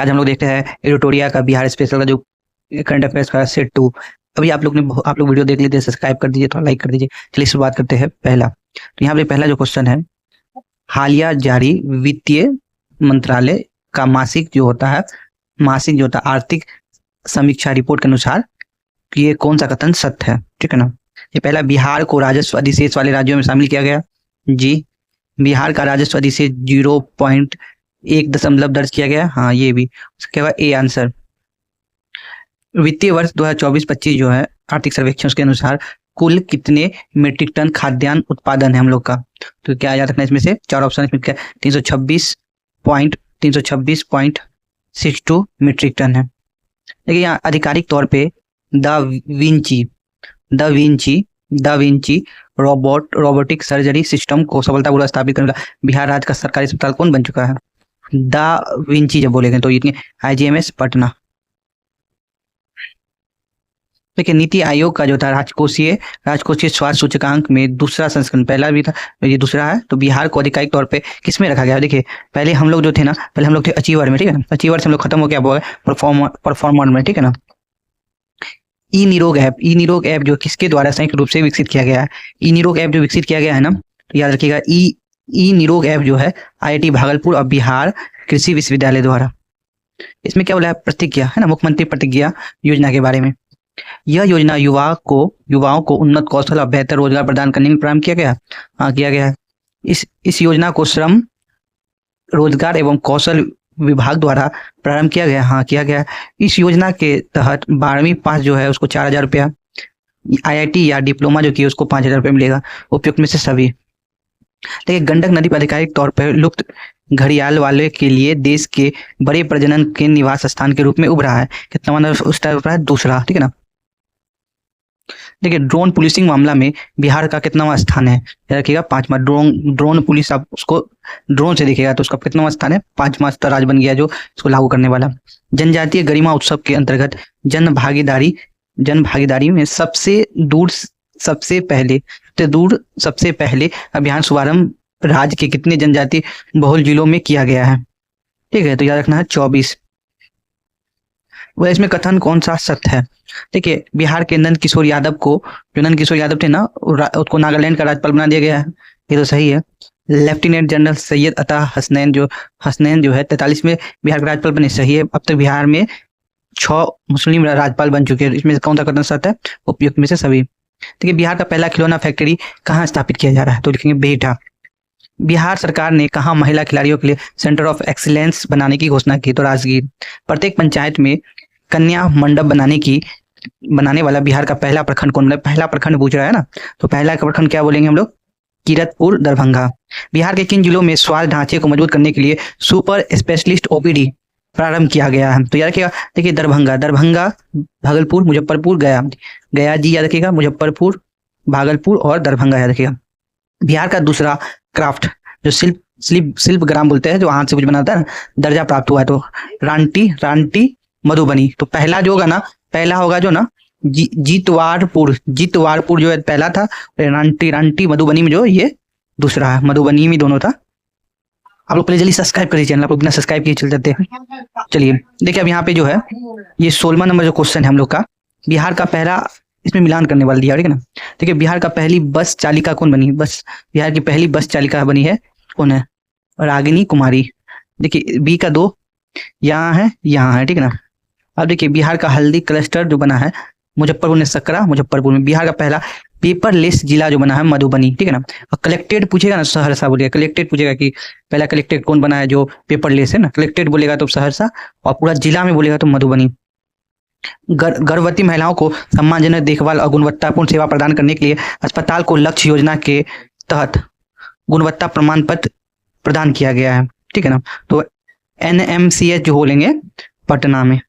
आज हम लोग देखते हैं एडिटोरिया का बिहार स्पेशल का जो करंट अफेयर्स का सेट 2। अभी आप लोग वीडियो देख लीजिए, सब्सक्राइब कर दीजिए, थोड़ा लाइक कर दीजिए। चलिए शुरुआत करते हैं। पहला तो यहाँ पे पहला जो क्वेश्चन है, हालिया जारी वित्तीय मंत्रालय का मासिक जो होता है आर्थिक समीक्षा रिपोर्ट के अनुसार ये कौन सा कथन सत्य है। ठीक है ना। ये पहला, बिहार को राजस्व अधिशेष वाले राज्यों में शामिल किया गया। जी, बिहार का राजस्व अधिशेष 0.1 दर्ज किया गया। हाँ, ये भी क्या होगा ए आंसर। वित्तीय वर्ष 2024-25 जो है आर्थिक सर्वेक्षण के अनुसार कुल कितने मीट्रिक टन खाद्यान्न उत्पादन है हम लोग का। तो क्या याद रखना इसमें से चार ऑप्शन इसमें क्या, 326.62 मीट्रिक टन है। देखिए यहाँ आधिकारिक तौर पे the Vinci robotic surgery system को सफलतापूर्वक स्थापित करने वाला बिहार राज्य का सरकारी अस्पताल कौन बन चुका है। द विंची जब बोलेंगे तो ये IGMS पटना। देखिए नीति आयोग का जो था राजकोषीय स्वास्थ्य सूचकांक में दूसरा संस्करण, पहला भी था ये दूसरा है। तो बिहार को आधिकारिक तौर पे किसमें रखा गया। देखिए पहले हम लोग जो थे ना, पहले हम लोग थे अचीवर में। ठीक है ना, अचीवर से हम लोग खत्म हो गया परफॉर्मर में। ठीक है ना। ई निरोग ऐप जो किसके द्वारा संयुक्त रूप से विकसित किया गया है। ई निरोग ऐप जो विकसित किया गया है ना, तो याद रखिएगा ई निरोग ऐप जो है IIT भागलपुर और बिहार कृषि विश्वविद्यालय द्वारा। इसमें क्या बोला है, प्रतिज्ञा है ना, मुख्यमंत्री प्रतिज्ञा योजना के बारे में। यह योजना युवाओं को उन्नत कौशल और बेहतर रोजगार प्रदान करने में प्रारंभ किया गया। हाँ, किया गया है। इस योजना को श्रम रोजगार एवं कौशल विभाग द्वारा प्रारंभ किया गया। हाँ, किया गया। इस योजना के तहत 12वीं पास जो है उसको 4,000 रुपया, IIT या डिप्लोमा जो किया उसको 5,000 रुपये मिलेगा, उपयुक्त में से सभी। देखिए गंडक नदी पर आधिकारिक तौर पर लुप्त घड़ियाल वाले के लिए देश के बड़े प्रजनन के निवास स्थान के रूप में उभरा है। कितना मतलब उस टाइप है, दूसरा। ठीक है ना। देखिए ड्रोन पुलिसिंग मामला में बिहार का कितनावां स्थान है, याद रखिएगा 5वां। ड्रोन पुलिस, आप उसको ड्रोन से देखिएगा तो उसका कितनावां स्थान है, 5वां स्तर राज्य बन गया जो इसको लागू करने वाला। जनजातीय गरिमा उत्सव के अंतर्गत जन भागीदारी में सबसे पहले अभियान शुभारंभ राज्य के कितने जनजातीय बहुल जिलों में किया गया है। ठीक है, तो याद रखना है 24। वह इसमें कथन कौन सा सत्य है। देखिए बिहार के नंद किशोर यादव थे ना, उसको नागालैंड का राज्यपाल बना दिया गया है, ये तो सही है। लेफ्टिनेंट जनरल सैयद अता हसनैन जो है 43वें बिहार के राज्यपाल बने, सही है। अब तक बिहार में 6 मुस्लिम राज्यपाल बन चुके हैं, इसमें कौन सा कथन सत्य है, उपयुक्त में से सभी। देखिए बिहार का पहला खिलौना फैक्ट्री कहाँ स्थापित किया जा रहा है, तो लिखेंगे बेटा। बिहार सरकार ने कहाँ महिला खिलाड़ियों के लिए सेंटर ऑफ एक्सीलेंस बनाने की घोषणा की, तो राजगीर। प्रत्येक पंचायत में कन्या मंडप बनाने वाला बिहार का पहला प्रखंड कौन, पहला प्रखंड पूछ रहा है ना, तो पहला का प्रखंड क्या बोलेंगे हम लोग, कीरतपुर दरभंगा। बिहार के किन जिलों में स्वास्थ्य ढांचे को मजबूत करने के लिए सुपर स्पेशलिस्ट OPD प्रारंभ किया गया है, तो याद रखिएगा। देखिए दरभंगा, भागलपुर, मुजफ्फरपुर, गया जी याद रखिएगा, मुजफ्फरपुर, भागलपुर और दरभंगा याद रखिएगा। बिहार का दूसरा क्राफ्ट जो शिल्प ग्राम बोलते हैं, जो हाथ से कुछ बनाता है ना, दर्जा प्राप्त हुआ है, तो रांटी मधुबनी। तो पहला जो होगा ना, पहला होगा जो ना जीतवारपुर जो है पहला था, रांटी मधुबनी में जो ये दूसरा है, मधुबनी में दोनों था। आप लोग पहले जल्दी सब्सक्राइब करिए चैनल, आप लोग बिना सब्सक्राइब किए चल जाते हैं। चलिए देखिए अब यहाँ पे जो है ये 16वां नंबर जो क्वेश्चन है हम लोग का, बिहार का पहला, इसमें मिलान करने वाला दिया, ठीक है ना। देखिए बिहार का पहली बस चालिका कौन बनी, बिहार की पहली बस चालिका बनी है कौन है, रागिनी कुमारी। देखिए B का 2 यहाँ है, ठीक है ना। अब देखिए बिहार का हल्दी क्लस्टर जो बना है मुजफ्फरपुर ने, सकरा मुजफ्फरपुर में। बिहार का पहला पेपरलेस जिला जो बना है मधुबनी, ठीक है ना। और कलेक्टेड पूछेगा ना, सहरसा बोलेगा। कलेक्टेड पूछेगा कि पहला कलेक्टेड कौन बना है जो पेपरलेस है ना, कलेक्टेड बोलेगा तो सहरसा, और पूरा जिला में बोलेगा तो मधुबनी। गर्भवती महिलाओं को सम्मानजनक देखभाल और गुणवत्तापूर्ण सेवा प्रदान करने के लिए अस्पताल को लक्ष्य योजना के तहत गुणवत्ता प्रमाण पत्र प्रदान किया गया है, ठीक है ना। तो NMCH जो बोलेंगे पटना में।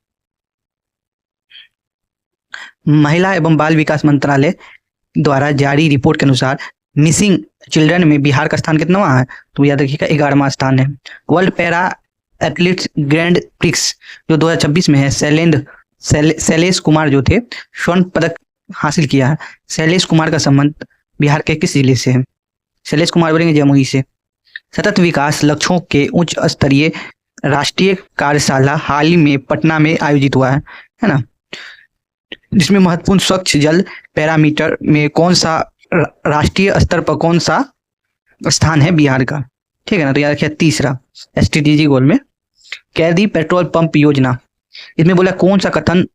महिला एवं बाल विकास मंत्रालय द्वारा जारी रिपोर्ट के अनुसार मिसिंग चिल्ड्रन में बिहार का स्थान कितना है, तो याद रखिएगा 11वां स्थान है। World para athletes grand prix जो 2026 में है, शैलेश कुमार जो थे स्वर्ण पदक हासिल किया है। शैलेश कुमार का संबंध बिहार के किस जिले से है, शैलेश कुमार बोलेंगे जमुई से। सतत विकास लक्ष्यों के उच्च स्तरीय राष्ट्रीय कार्यशाला हाल ही में पटना में आयोजित हुआ है ना, जिसमें महत्वपूर्ण स्वच्छ जल पैरामीटर में कौन सा राष्ट्रीय स्तर पर कौन सा स्थान है बिहार का, ठीक है ना। तो याद रखिए तीसरा एसटीडीजी गोल में कैदी पेट्रोल पंप योजना, इसमें बोला कौन सा कथन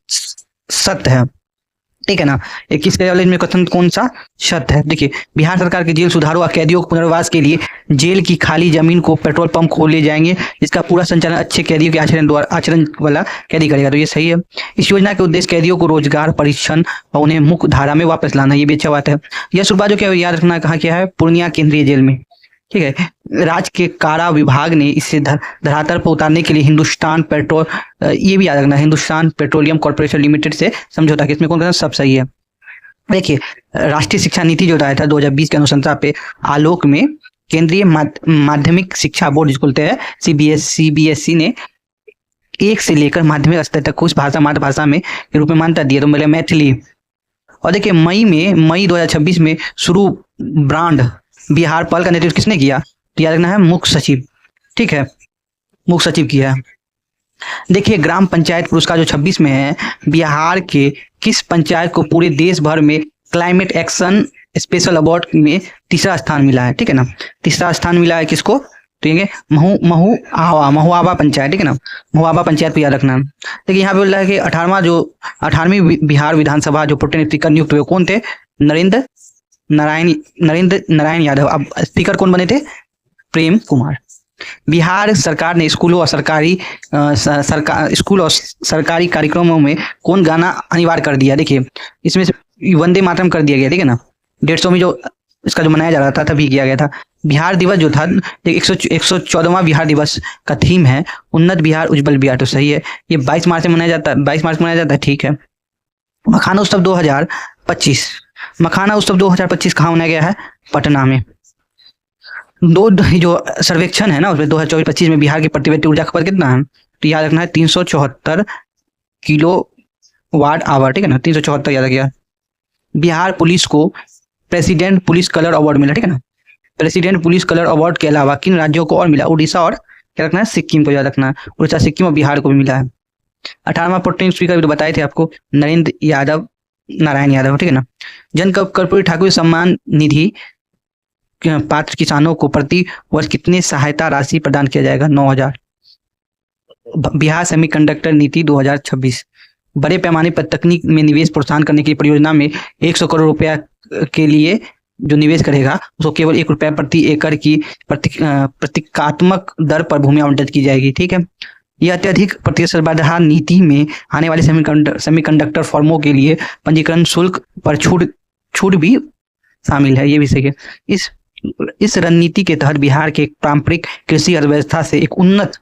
सत्य है, ठीक है ना। 21 के में कथन कौन सा सत्य है। देखिए बिहार सरकार के जेल सुधारों और कैदियों के पुनर्वास के लिए जेल की खाली जमीन को पेट्रोल पंप खोले जाएंगे, जिसका पूरा संचालन अच्छे कैदियों के आचरण वाला कैदी करेगा, तो ये सही है। इस योजना के उद्देश्य कैदियों को रोजगार परीक्षण और उन्हें मुख्य धारा में वापस लाना, ये भी अच्छा बात है। यह शुरुआत जो क्या याद रखना कहा क्या है, पूर्णिया केंद्रीय जेल में, ठीक है। राज्य के कारा विभाग ने इसे धरातल पर उतारने के लिए हिंदुस्तान पेट्रोल, ये भी याद रखना, हिंदुस्तान पेट्रोलियम कॉर्पोरेशन लिमिटेड से समझौता, किसमें कौन सा सब सही है। देखिए राष्ट्रीय शिक्षा नीति जो लाया था 2020 के अनुशंसा पे आलोक में केंद्रीय माध्यमिक शिक्षा बोर्ड जिसको बोलते हैं सीबीएसई ने 1 से लेकर माध्यमिक स्तर तक कुछ भाषा मातृभाषा में के रूप में मान्यता दिया, तो मेरे मैथिली। और देखिए मई 2026 में शुरू ब्रांड बिहार पहल का नेतृत्व किसने किया, तो याद रखना है मुख्य सचिव, ठीक है, मुख्य सचिव किया है। देखिए ग्राम पंचायत पुरस्कार जो 26 में है, बिहार के किस पंचायत को पूरे देश भर में क्लाइमेट एक्शन स्पेशल अवार्ड में तीसरा स्थान मिला है, ठीक है ना। तीसरा स्थान मिला है किसको, तो ये महुआवा पंचायत, ठीक है ना, महुआवा पंचायत को याद रखना। देखिए यहाँ पे बोल रहा है कि 18वीं बिहार विधानसभा जो प्रोटेम स्पीकर नियुक्त हुए कौन थे, नरेंद्र नारायण यादव। अब स्पीकर कौन बने थे, प्रेम कुमार। बिहार सरकार ने स्कूलों और सरकारी कार्यक्रमों में कौन गाना अनिवार्य कर दिया, देखिए इसमें से वंदे मातरम कर दिया गया, ठीक है ना। 150 में जो इसका जो मनाया जा रहा था तभी किया गया था। बिहार दिवस जो था 114वां बिहार दिवस का थीम है उन्नत बिहार उज्जवल बिहार, तो सही है। ये 22 मार्च से मनाया जाता है, 22 मार्च मनाया जाता है, ठीक है। मखाना उत्सव 2025, मखाना उत्सव 2025 कहाँ मनाया गया है, पटना में। दो जो सर्वेक्षण है ना उसमें 2024-25 में बिहार की प्रति व्यक्ति ऊर्जा खपत कितना है, तो याद रखना है 374 किलो वाट आवर, ठीक है ना, 374 याद रखिए। बिहार पुलिस को प्रेसिडेंट पुलिस कलर अवार्ड मिला, ठीक है ना। प्रेसिडेंट पुलिस कलर अवार्ड के अलावा किन राज्यों को और मिला, उड़ीसा और क्या रखना है, सिक्किम को याद रखना है। उड़ीसा, सिक्किम और बिहार को भी मिला है। 18वां प्रोटेम स्पीकर तो बताए थे आपको, नरेंद्र नारायण यादव, ठीक है ना। जन कर्पूरी ठाकुर सम्मान निधि पात्र किसानों को प्रति वर्ष कितनी सहायता राशि प्रदान किया जाएगा, 9,000। बिहार सेमीकंडक्टर नीति 2026, बड़े पैमाने पर तकनीक में निवेश प्रोत्साहन करने की परियोजना में 100 करोड़ रुपया के लिए जो निवेश करेगा उसको केवल 1 रुपया प्रति एकड़ की प्रतीकात्मक दर पर भूमि आवंटित की जाएगी, ठीक है। यह अत्यधिक प्रतिस्पर्धा नीति में आने वाले सेमीकंडक्टर फर्मों के लिए पंजीकरण शुल्क पर छूट भी शामिल है, ये भी सही है। इस रणनीति के तहत बिहार के पारंपरिक कृषि अर्थव्यवस्था से एक उन्नत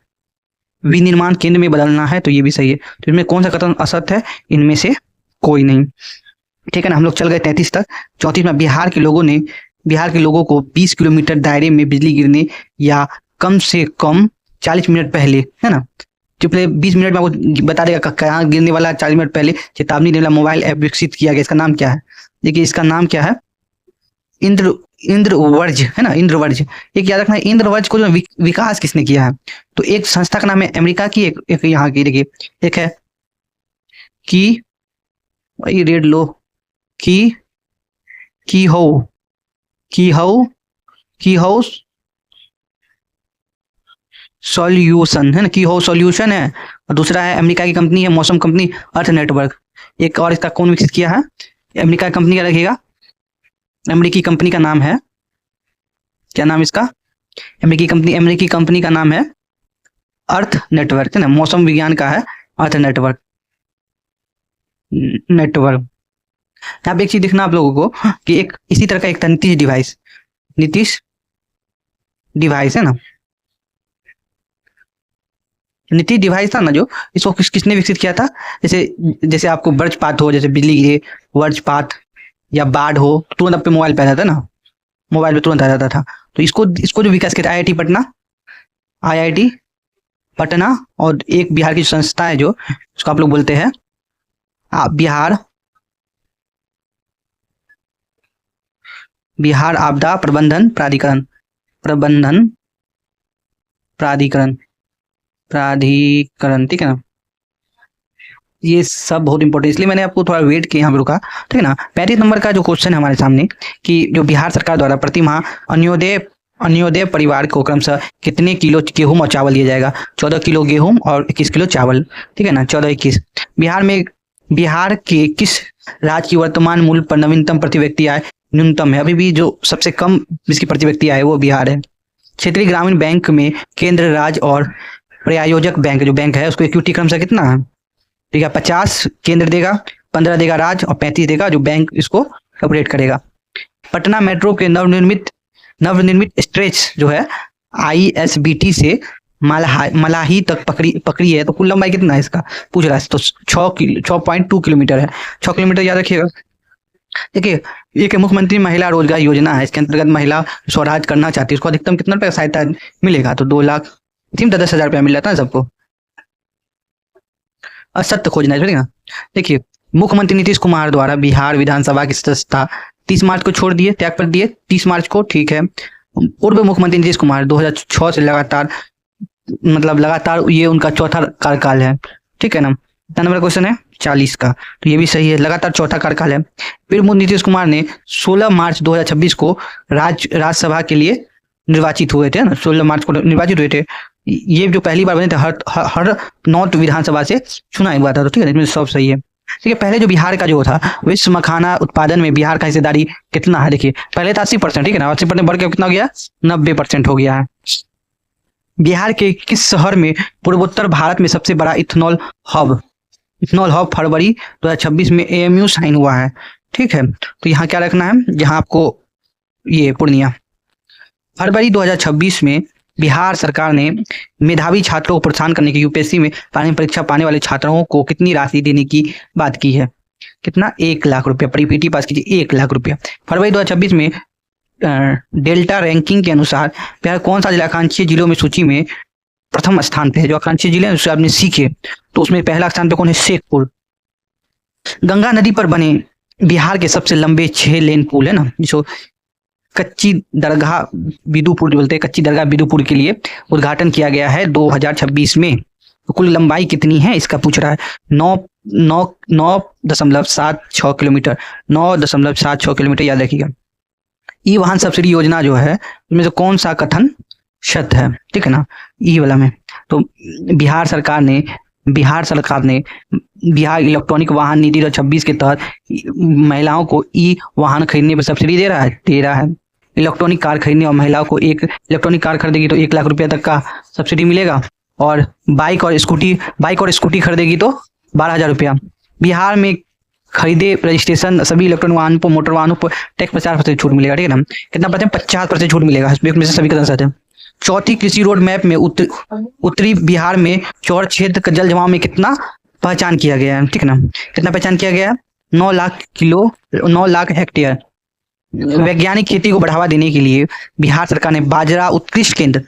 विनिर्माण केंद्र में बदलना है, तो ये भी सही है। तो इसमें कौन सा कथन असत्य है, इनमें से कोई नहीं, ठीक है ना। हम लोग चल गए 33 तक। 34 में बिहार के लोगों को 20 किलोमीटर दायरे में बिजली गिरने या कम से कम 40 मिनट पहले, है ना, जो पहले 20 मिनट में आपको बता देगा कहाँ गिरने वाला 40 मिनट पहले चेतावनी देने वाला मोबाइल ऐप विकसित किया गया। इसका नाम क्या है, देखिए इसका नाम क्या है, इंद्रवर्ज, है ना, इंद्रवर्ज। एक याद रखना है, इंद्रवर्ज को जो विकास किसने किया है, तो एक संस्था का नाम है अमेरिका की, एक यहाँ की, देखिए एक है की रेड लो की हो सॉल्यूशन, है ना, की हो सॉल्यूशन है। और दूसरा है अमेरिका की कंपनी है मौसम कंपनी अर्थ नेटवर्क। एक और इसका कौन विकसित किया है, अमेरिका की कंपनी का रखिएगा, अमेरिकी कंपनी का नाम है, क्या नाम इसका, अमेरिकी कंपनी का नाम है अर्थ नेटवर्क, है ना, मौसम विज्ञान का है अर्थ नेटवर्क। यहाँ पे एक चीज देखना आप लोगों को कि एक इसी तरह का एक था नीतीश डिवाइस है ना, नीतीश डिवाइस था ना, जो इसको किसने विकसित किया था, जैसे आपको वज्रपात हो, जैसे बिजली गिरे, वज्रपात या बाढ़ हो, तुरंत आपके मोबाइल पे आ जाता ना, मोबाइल पे तुरंत आ जाता था। तो इसको जो विकास किया आईआईटी पटना और एक बिहार की संस्था है जो उसको आप लोग बोलते हैं बिहार आपदा प्रबंधन प्राधिकरण, प्राधिकरण, ठीक है ना। ये सब बहुत इंपॉर्टेंट, इसलिए मैंने आपको थोड़ा वेट किया यहाँ पे रुका, ठीक है ना। 35 नंबर का जो क्वेश्चन है हमारे सामने कि जो बिहार सरकार द्वारा प्रति माह अन्योदय अन्योदय परिवार को क्रमशः कितने किलो गेहूं और चावल दिया जाएगा। 14 किलो गेहूं और 21 किलो चावल, ठीक है ना। 14-21। बिहार के किस राज्य की वर्तमान मूल्य पर नवीनतम प्रति व्यक्ति आय न्यूनतम है। अभी भी जो सबसे कम जिसकी प्रति व्यक्ति आय वो बिहार है। क्षेत्रीय ग्रामीण बैंक में केंद्र, राज्य और प्रायोजक बैंक जो बैंक है उसको इक्विटी क्रमशः कितना है, ठीक है। 50 केंद्र देगा, 15 देगा राज्य और 35 देगा जो बैंक इसको ऑपरेट करेगा। पटना मेट्रो के नवनिर्मित स्ट्रेच जो है ISBT से मलाही तक पकड़ी है, तो कुल लंबाई कितना है इसका पूछ रहा है। तो 6.2 किलोमीटर है। 6 किलोमीटर याद रखिएगा। देखिए, एक मुख्यमंत्री महिला रोजगार योजना है, इसके अंतर्गत महिला स्वराज करना चाहती है, उसको अधिकतम कितना रुपया सहायता मिलेगा, तो 2 लाख 10,000 रुपया मिल जाता है सबको। असत्य खोजना है, देखिए, मुख्यमंत्री नीतीश कुमार द्वारा बिहार विधानसभा की सदस्यता 30 मार्च को छोड़ दिए, त्याग कर दिए 30 मार्च को, ठीक है। पूर्व मुख्यमंत्री नीतीश कुमार 2006 से लगातार ये उनका चौथा कार्यकाल है, ठीक है ना। कितना नंबर क्वेश्चन है 40 का, तो ये भी सही है, लगातार चौथा कार्यकाल है। फिर नीतीश कुमार ने 16 मार्च 2026 को राज्यसभा के लिए निर्वाचित हुए थे ना, 16 मार्च को निर्वाचित हुए थे। ये जो पहली बार बने थे, हर 9 विधानसभा से चुना हुआ था, तो ठीक है, इसमें सब सही है। ठीक है, पहले जो बिहार का जो था विश्व मखाना उत्पादन में बिहार का हिस्सेदारी कितना है, देखिए पहले था 80%, ठीक है ना, 80% बढ़ के कितना हो गया 90% हो गया है। बिहार के किस शहर में पूर्वोत्तर भारत में सबसे बड़ा इथेनॉल हब फरवरी 2026 में AMU साइन हुआ है, ठीक है। तो यहाँ क्या रखना है, जहाँ आपको ये पूर्णिया। फरवरी 2026 में बिहार सरकार ने मेधावी छात्रों को प्रोत्साहन करने की UPSC में परीक्षा पाने वाले छात्रों को कितनी राशि देने की बात की है, कितना 1 लाख रुपया, PPT पास कीजिए 1 लाख रुपया। फरवरी 2026 में डेल्टा रैंकिंग के अनुसार बिहार कौन सा जिला आकांक्षी जिलों में सूची में प्रथम स्थान पे है। जो आकांक्षी जिले हैं उससे आपने सीखे, तो उसमें पहला स्थान पे कौन है, शेखपुर। गंगा नदी पर बने बिहार के सबसे लंबे 6 लेन पुल है ना, जो कच्ची दरगाह बिदुपुर बोलते हैं, कच्ची दरगाह बिदुपुर के लिए उद्घाटन किया गया है 2026 में। तो कुल लंबाई कितनी है इसका पूछ रहा है, 9.76 किलोमीटर, 9.76 किलोमीटर, याद रखिएगा। ई वाहन सब्सिडी योजना जो है उसमें से कौन सा कथन सत्य है, ठीक है ना, ई वाला में। तो बिहार सरकार ने बिहार इलेक्ट्रॉनिक वाहन नीति 2026 के तहत महिलाओं को ई वाहन खरीदने पर सब्सिडी दे रहा है। इलेक्ट्रॉनिक कार खरीदने और महिलाओं को एक इलेक्ट्रॉनिक कार खरीदेगी तो 1 लाख रुपया तक का सब्सिडी मिलेगा, और बाइक और स्कूटी खरीदेगी तो 12,000 रुपया। बिहार में खरीदे रजिस्ट्रेशन सभी इलेक्ट्रॉनिक वाहन पर, मोटर वाहनों पर टैक्स 50% छूट मिलेगा, ठीक है ना। कितना परसेंट, 50% छूट मिलेगा, इसमें से सभी का आंसर है। चौथी कृषि रोड मैप में उत्तरी बिहार में चौर क्षेत्र का जल जमाव में कितना पहचान किया गया है, ठीक है ना, कितना पहचान किया गया है, 9 लाख हेक्टेयर। वैज्ञानिक खेती को बढ़ावा देने के लिए बिहार सरकार ने बाजरा उत्कृष्ट केंद्र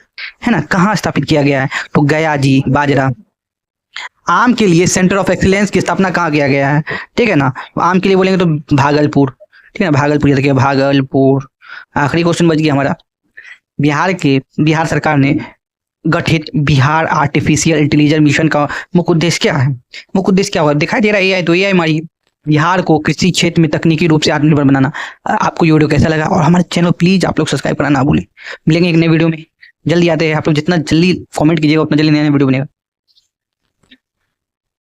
है ना कहाँ स्थापित किया गया है, तो गया जी, बाजरा। आम के लिए सेंटर ऑफ एक्सीलेंस की स्थापना कहाँ किया गया है, ठीक है ना, आम के लिए बोलेंगे तो भागलपुर, ठीक है ना, भागलपुर, देखिए भागलपुर। आखिरी क्वेश्चन बच गया हमारा, बिहार सरकार ने गठित बिहार आर्टिफिशियल इंटेलिजेंस मिशन का मुख्य उद्देश्य क्या है, मुख्य उद्देश्य क्या होगा, दिखाई दे रहा है AI, तो AI हमारी बिहार को कृषि क्षेत्र में तकनीकी रूप से आत्मनिर्भर बनाना। आपको ये वीडियो कैसा लगा, और हमारे चैनल प्लीज आप लोग सब्सक्राइब करना ना भूलें। मिलेंगे एक नए वीडियो में, जल्दी आते हैं, आप लोग जितना जल्दी कमेंट कीजिएगा उतना जल्दी नया वीडियो बनेगा।